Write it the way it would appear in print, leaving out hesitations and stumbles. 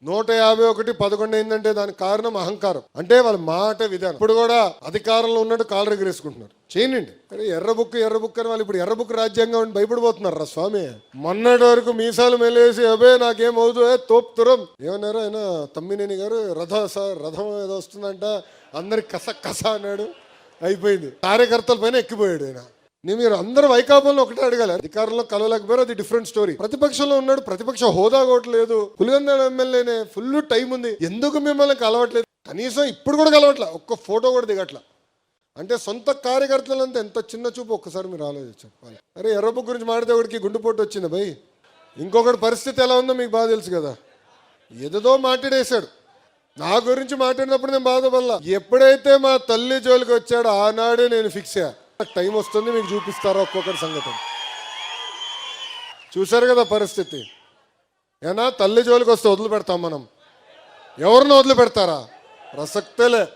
151 11 అయిందంటే దానికి కారణం అహంకారం. అంటే వాళ్ళ మాట విధానం. ఇప్పుడు కూడా అధికారంలో ఉన్నట్టు కాళ్ళు ఎగరేసుకుంటున్నారు. చేయనండి. కానీ ఎర్ర బుక్ అని వాళ్ళు ఇప్పుడు ఎర్ర బుక్ రాజ్యాంగం అని భయపడిపోతున్నారు రా స్వామి. మొన్నటి వరకు మీసాలు మెలేసి అబే నాకేమవుదు తోపుతురం ఏమన్నారు ఆయన తమ్మినేని గారు. రథం ఏదో వస్తుందంట, అందరికి కస అన్నాడు. అయిపోయింది. కార్యకర్తల పైన ఎక్కిపోయాడు ఆయన. మీరు అందరూ వైకాపాలను ఒకటే అడగాలి. అధికారంలో కలవలేకపోయారు, అది డిఫరెంట్ స్టోరీ. ప్రతిపక్షంలో ఉన్నాడు, ప్రతిపక్ష హోదా కూడా లేదు. పులివెందుల ఎమ్మెల్యేనే, ఫుల్ టైం ఉంది. ఎందుకు మిమ్మల్ని కలవట్లేదు? కనీసం ఇప్పుడు కూడా కలవట్లే, ఒక్క ఫోటో కూడా దిగట్లా. అంటే సొంత కార్యకర్తలంతా ఎంత చిన్న చూపు ఒక్కసారి మీరు ఆలోచించాలి. అరే ఎర్రబు గురించి మాడితే ఒకటికి గుండెపోటు వచ్చింది భయ్. ఇంకొకటి పరిస్థితి ఎలా ఉందో మీకు బాగా తెలుసు కదా. ఏదో మాట్లాడేశాడు. నా గురించి మాట్లాడినప్పుడు నేను బాధపడలా. ఎప్పుడైతే మా తల్లి జోలికి వచ్చాడో ఆనాడే నేను ఫిక్స్ అయ్యా. టైం వస్తుంది, మీకు చూపిస్తారా ఒక్కొక్కటి సంగతి. చూశారు కదా పరిస్థితి. ఏనా తల్లి జోలికి వస్తే వదిలిపెడతాం మనం? ఎవరిని వదిలిపెడతారా? ప్రసక్తేలే.